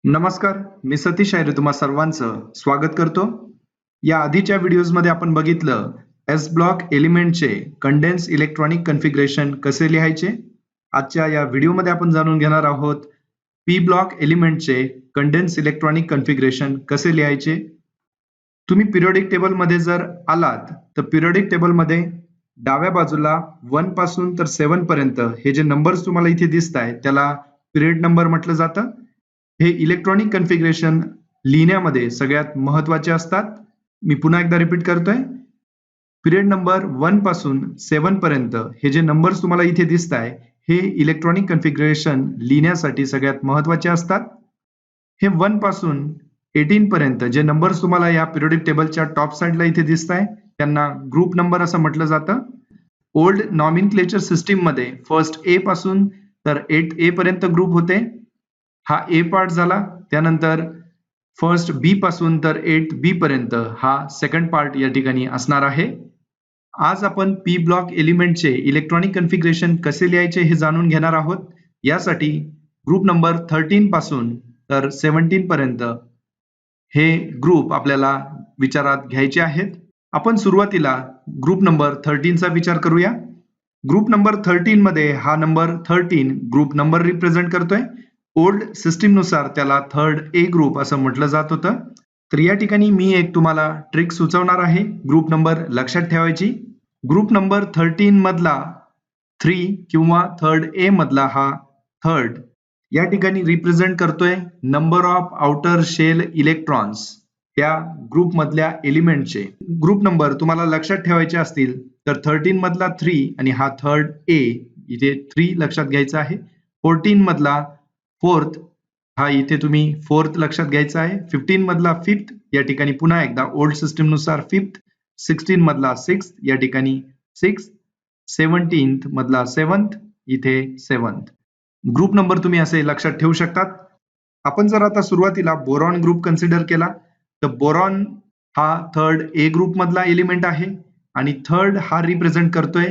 नमस्कार, मी सतीश आहे तुम्हा सर्वांचं स्वागत करतो. या आधीच्या व्हिडिओजमध्ये आपण बघितलं एस ब्लॉक एलिमेंटचे कंडेन्स इलेक्ट्रॉनिक कन्फिगरेशन कसे लिहायचे. आजच्या या व्हिडिओमध्ये आपण जाणून घेणार आहोत पी ब्लॉक एलिमेंटचे कंडेन्स इलेक्ट्रॉनिक कन्फिगरेशन कसे लिहायचे. तुम्ही पिरियोडिक टेबलमध्ये जर आलात तर पिरियोडिक टेबलमध्ये डाव्या बाजूला 1 पासून तर 7 पर्यंत हे जे नंबर्स तुम्हाला इथे दिसत आहेत त्याला पिरियड नंबर म्हटलं जातं. हे इलेक्ट्रॉनिक कन्फिगरेशन लिहिण्यामध्ये सगळ्यात महत्वाचे असतात. मी पुन्हा एकदा रिपीट करतोय. पिरियड नंबर 1 पासून 7 पर्यंत हे जे नंबर्स तुम्हाला इथे दिसत आहे हे इलेक्ट्रॉनिक कन्फिगरेशन लिहिण्यासाठी सगळ्यात महत्वाचे असतात. हे 1 पासून 18 पर्यंत जे नंबर्स तुम्हाला या पिरियोडिक टेबलच्या टॉप साइडला इथे दिसत आहे त्यांना ग्रुप नंबर असं म्हटलं जातं. ओल्ड नॉमिनक्लेचर सिस्टीम मध्ये फर्स्ट ए पासून तर 8A पर्यंत ग्रुप होते. हा ए पार्ट झाला. त्यानंतर फर्स्ट बी पासून तर 8B पर्यंत हा सेकंड पार्ट या ठिकाणी असणार आहे. आज आपण पी ब्लॉक एलिमेंटचे इलेक्ट्रॉनिक कन्फिगरेशन कसे लिहायचे हे जाणून घेणार आहोत. यासाठी ग्रुप नंबर 13 पासून तर 17 पर्यंत हे ग्रुप आपल्याला विचारात घ्यायचे आहेत. आपण सुरुवातीला ग्रुप नंबर 13 चा विचार करूया. ग्रुप नंबर 13 मध्ये हा नंबर 13 ग्रुप नंबर रिप्रेझेंट करतोय. ओल्ड सिस्टीम नुसार त्याला थर्ड ए ग्रुप असं म्हटलं जात होतं. तर या ठिकाणी मी एक तुम्हाला ट्रिक सुचवणार आहे ग्रुप नंबर लक्षात ठेवायची. ग्रुप नंबर 13 मधला 3 किंवा थर्ड ए मधला हा थर्ड या ठिकाणी रिप्रेझेंट करतोय number of outer shell electrons त्या ग्रुप मधल्या एलिमेंटचे. ग्रुप नंबर तुम्हाला लक्षात ठेवायचे असतील तर 13 मधला 3 आणि हा थर्ड ए इथे 3 लक्षात घ्यायचा आहे. 14 मधला फोर्थ हा इथे तुम्ही फोर्थ लक्षात घ्यायचा आहे. 15 मधला फिफ्थ या ठिकाणी पुन्हा एकदा ओल्ड सिस्टीम नुसार फिफ्थ. 16 मधला सिक्स्थ या ठिकाणी सिक्स्थ. 17 मधला सेवन्थ इथे सेवन्थ. ग्रुप नंबर तुम्ही असे लक्षात ठेवू शकतात. आपण जर आता सुरुवातीला बोरॉन ग्रुप कन्सिडर केला तर बोरॉन हा थर्ड ए ग्रुप मधला एलिमेंट आहे आणि थर्ड हा रिप्रेझेंट करतोय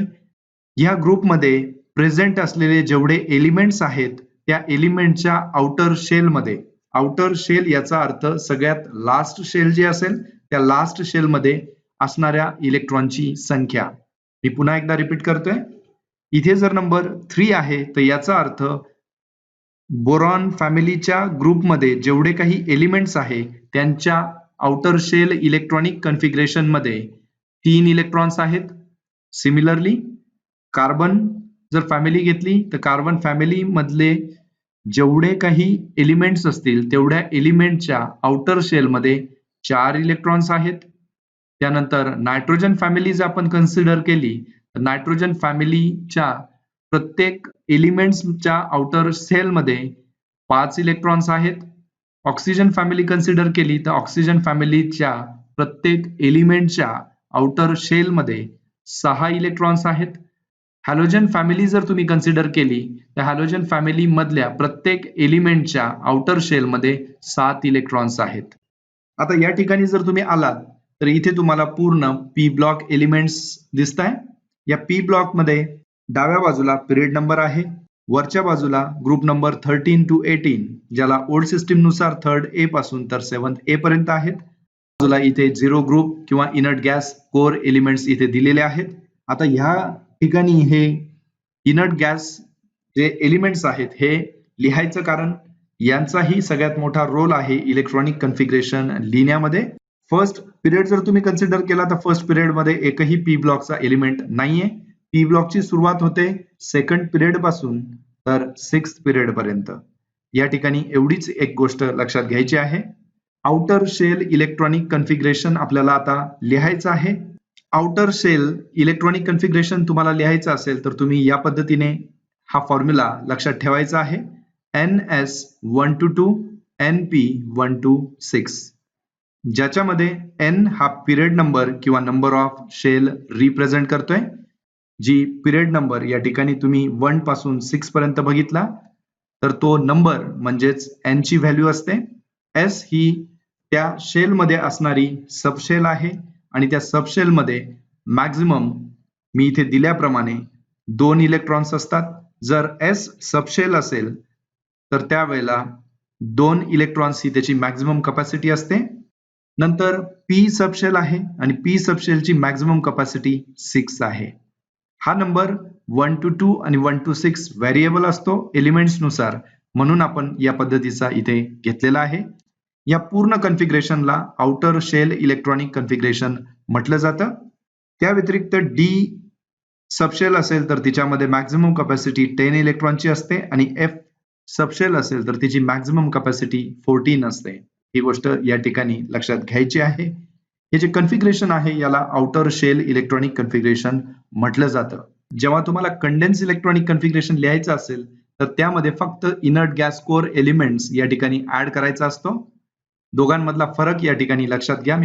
या ग्रुपमध्ये प्रेझेंट असलेले जेवढे एलिमेंट्स आहेत त्या एलिमेंटच्या आउटर शेल मध्ये. आउटर शेल याचा अर्थ सगळ्यात लास्ट शेल जे असेल त्या लास्ट शेल मध्ये असणाऱ्या इलेक्ट्रॉनची संख्या. मी पुन्हा एकदा रिपीट करतोय. इथे जर नंबर 3 आहे तर याचा अर्थ बोरॉन फॅमिलीच्या ग्रुपमध्ये जेवढे काही एलिमेंट्स आहे त्यांच्या आउटर शेल इलेक्ट्रॉनिक कन्फिगरेशन मध्ये 3 इलेक्ट्रॉन्स आहेत. सिमिलरली कार्बन जर फॅमिली घेतली तर कार्बन फॅमिली मधले जेवढे काही एलिमेंट्स असतील तेवढ्या एलिमेंटच्या आउटर शेल मध्ये 4 इलेक्ट्रॉन्स आहेत. त्यानंतर नायट्रोजन फॅमिली जर आपण कन्सिडर केली तर नायट्रोजन फॅमिलीच्या प्रत्येक एलिमेंट्सच्या आउटर शेल मध्ये 5 इलेक्ट्रॉन्स आहेत. ऑक्सिजन फॅमिली कन्सिडर केली तर ऑक्सिजन फॅमिलीच्या प्रत्येक एलिमेंटच्या आउटर शेल मध्ये 6 इलेक्ट्रॉन्स आहेत. हॅलोजन फॅमिली जर तुम्ही कन्सिडर केली तर हॅलोजन फॅमिली मधल्या प्रत्येक एलिमेंटच्या आउटर शेल मध्ये 7 इलेक्ट्रॉन्स आहेत. आता या ठिकाणी जर तुम्ही आलात तर इथे तुम्हाला पूर्ण पी ब्लॉक एलिमेंट्स दिसत आहे. या पी ब्लॉक मध्ये डाव्या बाजूला पिरियड नंबर आहे. वरच्या बाजूला ग्रुप नंबर 13 to 18 ज्याला ओल्ड सिस्टीम नुसार थर्ड ए पासून तर 7A पर्यंत आहेत. बाजूला इथे 0 ग्रुप किंवा इनर्ट गॅस कोर एलिमेंट्स इथे दिलेले आहेत. आता ह्या ठिकाणी हे इनर्ट गॅस जे एलिमेंट्स आहेत हे लिहायचं कारण यांचाही सगळ्यात मोठा रोल आहे इलेक्ट्रॉनिक कन्फिगरेशन लिहिण्यामध्ये. फर्स्ट पिरियड जर तुम्ही कन्सिडर केला तर फर्स्ट पिरियड मध्ये एकही पी ब्लॉकचा एलिमेंट नाहीये. पी ब्लॉकची सुरुवात होते सेकंड पिरियड पासून तर 6th पिरियड पर्यंत. या ठिकाणी एवढीच एक गोष्ट लक्षात घ्यायची आहे. आउटर शेल इलेक्ट्रॉनिक कन्फिगरेशन आपल्याला आता लिहायचं आहे. आउटर शेल इलेक्ट्रॉनिक कन्फिगरेशन तुम्हाला लिहायचं असेल तर तुम्ही या पद्धतीने हा फॉर्म्युला लक्षात ठेवायचा आहे. NS122 NP126 ज्याच्यामध्ये N हा पिरियड नंबर किंवा नंबर ऑफ शेल रिप्रेझेंट करतोय. जी पिरियड नंबर या ठिकाणी तुम्ही 1 पासून 6 पर्यंत बघितला तर तो नंबर म्हणजेच N ची व्हॅल्यू असते. S ही त्या शेल मध्ये असणारी सबशेल आहे आणि त्या सबशेल मध्ये मॅक्झिमम मी इथे दिल्याप्रमाणे 2 इलेक्ट्रॉन्स असतात. जर S सबशेल असेल तर त्यावेळेला 2 इलेक्ट्रॉन्स ही त्याची मॅक्झिमम कपॅसिटी असते. नंतर पी सबशेल आहे आणि पी सबशेलची मॅक्झिमम कपॅसिटी 6 आहे. हा नंबर 1 to 2 आणि 1 to 6 व्हेरिएबल असतो एलिमेंट्स नुसार, म्हणून आपण या पद्धतीचा इथे घेतलेला आहे. या पूर्ण कॉन्फिगरेशनला आउटर शेल इलेक्ट्रॉनिक कॉन्फिगरेशन म्हटलं जातं. त्या व्यतिरिक्त डी सबशेल असेल तर तिच्यामध्ये मॅक्झिमम कपॅसिटी 10 इलेक्ट्रॉनची असते आणि एफ सबशेल असेल तर तिची मॅक्झिमम कपॅसिटी 14 असते. ही गोष्ट या ठिकाणी लक्षात घ्यायची आहे. हे जे कॉन्फिगरेशन आहे याला आउटर शेल इलेक्ट्रॉनिक कॉन्फिगरेशन म्हटलं जातं. जेव्हा तुम्हाला कंडेन्स इलेक्ट्रॉनिक कॉन्फिगरेशन लिहायचं असेल तर त्यामध्ये फक्त इनर्ट गॅस कोर एलिमेंट्स या ठिकाणी ऍड करायचा असतो. दोघांमधला फरक या ठिकाणी लक्षात घ्या.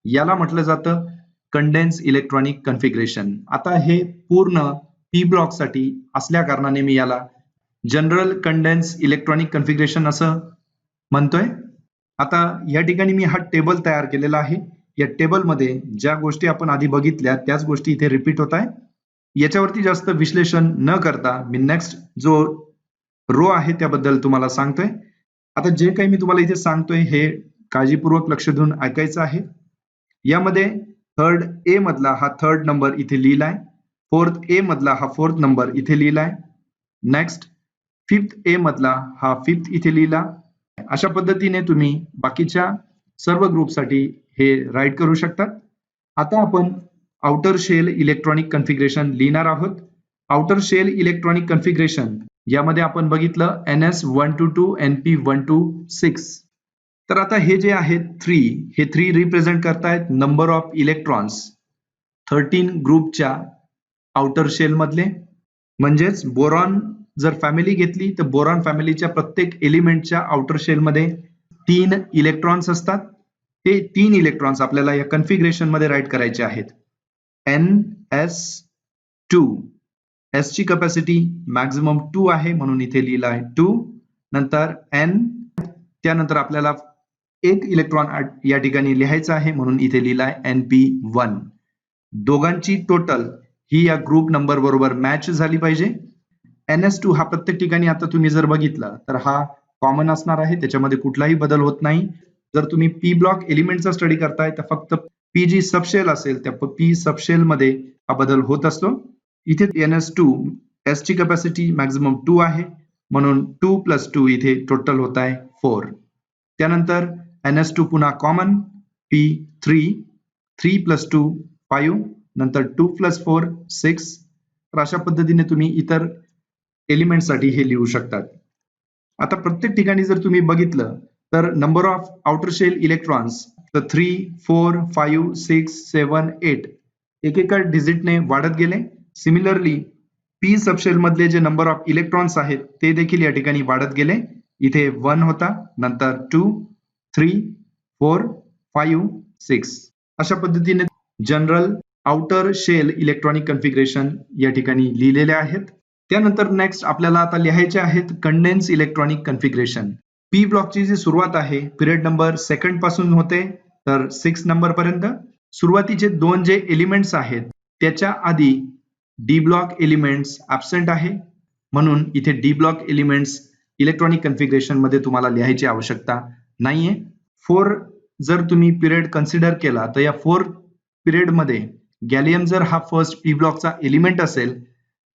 याला म्हटलं जातं कंडेन्स इलेक्ट्रॉनिक कॉन्फिगरेशन. आता हे पूर्ण पी ब्लॉक साठी असल्या कारणाने मी याला जनरल कंडेन्स इलेक्ट्रॉनिक कॉन्फिगरेशन असं म्हणतोय. आता या ठिकाणी मी हा टेबल तयार केलेला आहे. या टेबलमध्ये ज्या गोष्टी आपण आधी बघितल्या त्याच गोष्टी इथे रिपीट होत आहे. याच्यावरती जास्त विश्लेषण न करता मी नेक्स्ट जो रो आहे त्याबद्दल तुम्हाला सांगतोय. आता जे काही मी तुम्हाला इथे सांगतोय हे काळजीपूर्वक लक्ष देऊन ऐकायचं आहे. यामध्ये थर्ड ए मधला हा थर्ड नंबर इथे लिहिलाय, फोर्थ ए मधला हा फोर्थ नंबर इथे लिहिलाय, नेक्स्ट फिफ्थ ए मधला हा फिफ्थ इथे लिहिला. अशा पद्धतीने तुम्ही बाकीच्या सर्व ग्रुपसाठी हे राईट करू शकतात. आता आपण आउटर शेल इलेक्ट्रॉनिक कॉन्फिगरेशन लिहिणार आहोत. आउटर शेल इलेक्ट्रॉनिक कॉन्फिगरेशन यामध्ये आपण बघितलं NS1 to 2 NP1 to 6. तर आता हे जे आहेत 3 हे 3 रिप्रेझेंट करतायत नंबर ऑफ इलेक्ट्रॉन्स 13 ग्रुपच्या आउटर शेल मधले. म्हणजेच बोरॉन जर फॅमिली घेतली तर बोरॉन फॅमिलीच्या प्रत्येक एलिमेंटच्या आउटर शेल मध्ये 3 इलेक्ट्रॉन्स असतात. ते 3 इलेक्ट्रॉन्स आपल्याला या कॉन्फिगरेशन मध्ये राईट करायचे आहेत. NS2 S ची कपॅसिटी मॅक्झिमम 2 आहे म्हणून इथे लिहिला आहे 2. नंतर N त्यानंतर आपल्याला एक इलेक्ट्रॉन या ठिकाणी लिहायचं आहे म्हणून इथे लिहिला आहे NP1. दोघांची टोटल ही या ग्रुप नंबर बरोबर मॅच झाली पाहिजे. NS2 हा प्रत्येक ठिकाणी आता तुम्ही जर बघितला तर हा कॉमन असणार आहे, त्याच्यामध्ये कुठलाही बदल होत नाही. जर तुम्ही पी ब्लॉक एलिमेंटचा स्टडी करताय तर फक्त पी जी सबशेल असेल त्या पी सबशेल मध्ये हा बदल होत असतो. इथे NS2 S ची कपॅसिटी मॅक्झिमम 2 आहे म्हणून 2 + 2 इथे टोटल होत आहे 4. त्यानंतर NS2 पुन्हा कॉमन P3 3 + 2 5 नंतर 2 + 4 6. तर अशा पद्धतीने तुम्ही इतर एलिमेंट साठी हे लिहू शकतात. आता प्रत्येक ठिकाणी जर तुम्ही बघितलं तर number of outer shell electrons तर 3 4 5 6 7 8 एकेका डिजिटने वाढत गेले. सिमिलरली पी सबशेल मधले जे नंबर ऑफ इलेक्ट्रॉन्स आहेत ते देखील या ठिकाणी वाढत गेले. इथे 1 होता, नंतर 2 3 4 5 6. अशा पद्धतीने general outer shell electronic configuration या ठिकाणी लिहिलेले आहेत. त्यानंतर नेक्स्ट आपल्याला आता लिहायचे आहेत कंडेन्स इलेक्ट्रॉनिक कॉन्फिगरेशन. पी ब्लॉकची जी सुरुवात आहे पिरियड नंबर 2 पासून होते तर 6 नंबर पर्यंत. सुरुवातीचे 2 जे एलिमेंट्स आहेत त्याच्या आधी डी ब्लॉक एलिमेंट्स ऍब्सेंट आहे म्हणून इथे D block elements electronic configuration मध्ये तुम्हाला लिहायची आवश्यकता नाहीये. 4 जर तुम्ही पिरियड कन्सिडर केला तर या 4 पिरियड मध्ये गॅलियम जर हा फर्स्ट पी ब्लॉकचा एलिमेंट असेल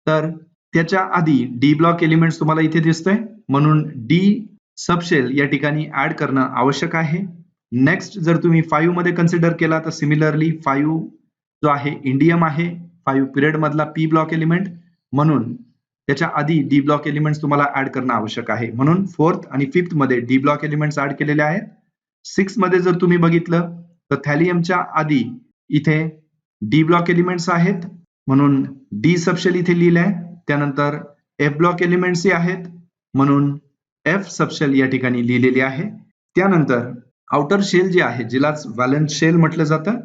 तर त्याच्या आधी डी ब्लॉक एलिमेंट्स तुम्हाला इथे दिसतोय म्हणून डी सबशेल या ठिकाणी ऍड करणं आवश्यक आहे. नेक्स्ट जर तुम्ही 5 मध्ये कन्सिडर केला तर सिमिलरली 5 जो आहे इंडियम आहे 5 पिरियड मधला पी ब्लॉक एलिमेंट म्हणून त्याच्या आधी डी ब्लॉक एलिमेंट्स तुम्हाला ऍड करणं आवश्यक आहे म्हणून 4th आणि 5th मध्ये डी ब्लॉक एलिमेंट्स ऍड केलेले आहेत. 6 मध्ये जर तुम्ही बघितलं तर थॅलियमच्या आधी इथे डी ब्लॉक एलिमेंट्स आहेत म्हणून डी सबशेल इथे लिहिलंय. त्यानंतर एफ ब्लॉक एलिमेंट्स आहेत म्हणून एफ सबशेल या ठिकाणी लिहिलेली आहे. त्यानंतर आउटर शेल जे आहे जिलाच व्हॅलेन्स शेल म्हटलं जातं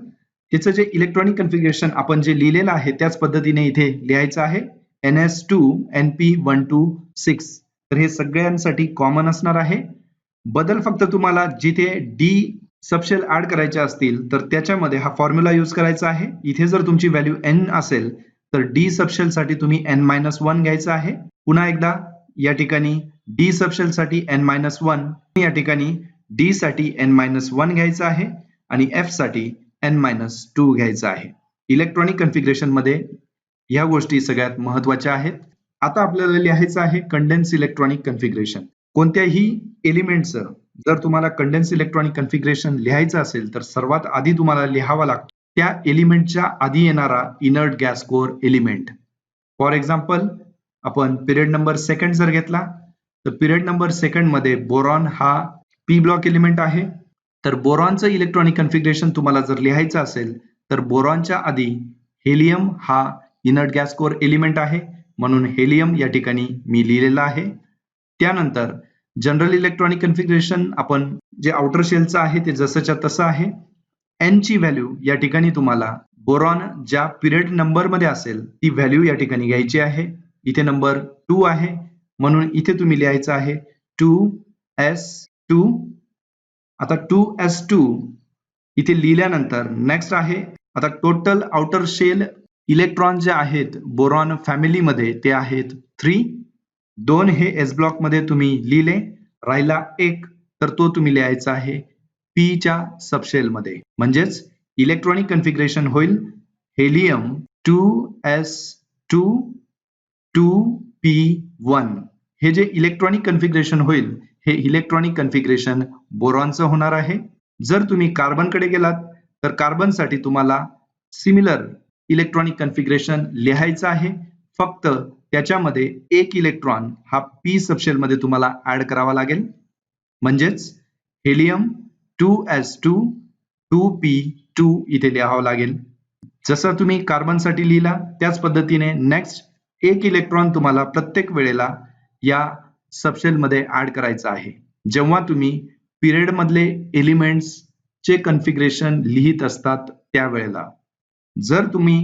त्याचं जे इलेक्ट्रॉनिक कॉन्फिगरेशन आपण जे लिहिलेलं आहे त्याच पद्धतीने इथे लिहायचं आहे NS2 NP1 to 6. तर हे सगळ्यांसाठी कॉमन असणार आहे. बदल फक्त तुम्हाला जिथे डी सबशेल ऍड करायचे असतील तर त्याच्यामध्ये हा फॉर्म्युला यूज करायचा आहे. इथे जर तुमची व्हॅल्यू n असेल तर डी सबशेल साठी तुम्ही n-1 घ्यायचं आहे. पुन्हा एकदा या ठिकाणी डी सबशेल साठी n-1, या ठिकाणी डी साठी n-1 घ्यायचं आहे आणि एफ साठी n-2 घ्यायचं आहे. इलेक्ट्रॉनिक कन्फिगरेशन मध्ये ह्या गोष्टी सगळ्यात महत्वाच्या आहेत. आता आपल्याला लिहायचं आहे कंडेन्स इलेक्ट्रॉनिक कन्फिगरेशन. कोणत्याही एलिमेंटचं जर तुम्हाला कंडेन्स इलेक्ट्रॉनिक कन्फिगरेशन लिहायचं असेल तर सर्वात आधी तुम्हाला लिहावा लागतो त्या एलिमेंटच्या आधी येणारा inert gas core element. For example आपण पिरियड नंबर सेकंड जर घेतला तर पिरियड नंबर सेकंड मध्ये बोरॉन हा पी ब्लॉक एलिमेंट आहे. तर बोरॉनचं इलेक्ट्रॉनिक कन्फिगरेशन तुम्हाला जर लिहायचं असेल तर बोरॉनच्या आधी हेलियम हा इनर्ट गॅस कोर एलिमेंट आहे म्हणून हेलियम या ठिकाणी मी लिहिलेला आहे. त्यानंतर जनरल इलेक्ट्रॉनिक कन्फिगरेशन आपण जे आउटर शेलचं आहे ते जसंच्या तसं आहे. एन ची व्हॅल्यू या ठिकाणी तुम्हाला बोरॉन ज्या पिरियड नंबर मध्ये असेल ती व्हॅल्यू या ठिकाणी घ्यायची आहे. इथे नंबर 2 आहे म्हणून इथे तुम्ही लिहायचं आहे 2s2. आता 2s2 इथे लिहिल्यानंतर नेक्स्ट आहे आता टोटल आउटर शेल इलेक्ट्रॉन जे आहेत बोरॉन फॅमिलीमध्ये ते आहेत 3. 2 हे एस ब्लॉक मध्ये तुम्ही लिहिले, राहिला 1 तर तो तुम्ही लिहायचा आहे पी च्या सबशेल मध्ये. म्हणजेच इलेक्ट्रॉनिक कन्फिगरेशन होईल हेलियम 2s2 2p1. हे जे इलेक्ट्रॉनिक कन्फिगरेशन होईल हे इलेक्ट्रॉनिक कन्फिगरेशन बोरॉनचं होणार आहे. जर तुम्ही कार्बनकडे गेलात तर कार्बनसाठी तुम्हाला सिमिलर इलेक्ट्रॉनिक कन्फिगरेशन लिहायचं आहे, फक्त त्याच्यामध्ये एक इलेक्ट्रॉन हा पी सबशेल मध्ये तुम्हाला ऍड करावा लागेल. म्हणजेच हेलियम 2s2 2p2 इथे लिहावं लागेल. जसं तुम्ही कार्बनसाठी लिहिला त्याच पद्धतीने नेक्स्ट एक इलेक्ट्रॉन तुम्हाला प्रत्येक वेळेला या सबशेल मध्ये ऍड करायचं आहे. जेव्हा तुम्ही पिरियड मधले एलिमेंट्स चे कन्फिगरेशन लिहित असतात त्यावेळेला जर तुम्ही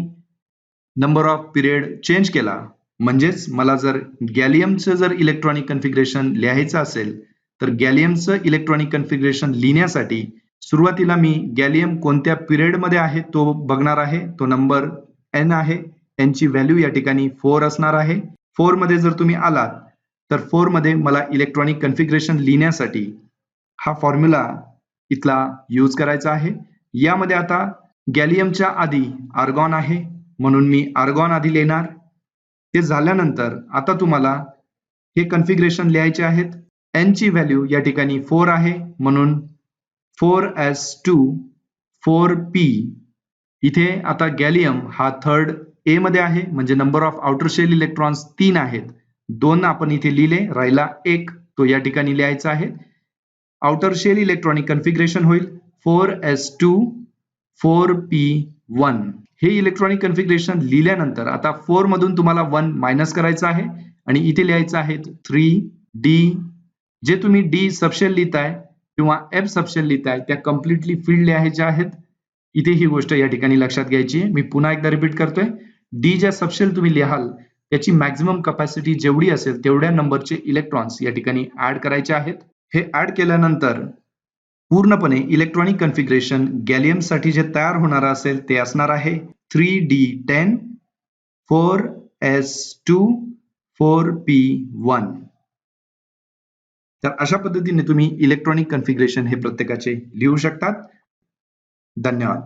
नंबर ऑफ पिरियड चेंज केला, म्हणजेच मला जर गॅलियमचं जर इलेक्ट्रॉनिक कन्फिगरेशन लिहायचं असेल तर गॅलियमचं इलेक्ट्रॉनिक कन्फिगरेशन लिहिण्यासाठी सुरुवातीला मी गॅलियम कोणत्या पिरियड मध्ये आहे तो बघणार आहे. तो नंबर n आहे. n ची व्हॅल्यू या ठिकाणी 4 असणार आहे. 4 मध्ये जर तुम्ही आलात तर 4 मध्ये मला इलेक्ट्रॉनिक कन्फिगरेशन लिहिण्यासाठी हा फॉर्म्युला इथला यूज करायचा आहे. यामध्ये आता गॅलियमच्या आधी आर्गॉन आहे म्हणून मी आर्गॉन आधी लिहिणार. ते झाल्यानंतर आता तुम्हाला हे कन्फिगरेशन लिहायचे आहेत. n ची व्हॅल्यू या ठिकाणी 4 आहे म्हणून 4s2 4p. इथे आता गॅलियम हा थर्ड ए मध्ये आहे म्हणजे number of outer shell electrons 3 आहेत. 2 आपण इथे लिहिले, राहिला 1 तो या ठिकाणी लिहायचा आहे. आउटर शेल इलेक्ट्रॉनिक कन्फिगरेशन होईल 4s2 4p1. हे इलेक्ट्रॉनिक कन्फिगरेशन लिहिल्यानंतर आता 4 मधून तुम्हाला 1 मायनस करायचं आहे आणि इथे लिहायचं आहे 3d. जे तुम्ही डी सबशेल लिहिताय किंवा एफ सबशेल लिहिताय त्या कम्प्लिटली फील्ड लिहायच्या आहेत. इथे ही गोष्ट या ठिकाणी लक्षात घ्यायची आहे. मी पुन्हा एकदा रिपीट करतोय. डी ज्या सबशेल तुम्ही लिहाल त्याची मॅक्झिमम कपॅसिटी जेवढी असेल तेवढ्या नंबरचे इलेक्ट्रॉन्स या ठिकाणी ऍड करायचे आहेत. हे ऍड केल्यानंतर पूर्णपणे इलेक्ट्रॉनिक कन्फिगरेशन गॅलियम साठी जे तयार होणार असेल ते असणार आहे 3d10 4s2 4p1. तर अशा पद्धतीने तुम्ही इलेक्ट्रॉनिक कन्फिगरेशन हे प्रत्येकाचे लिहू शकतात. धन्यवाद.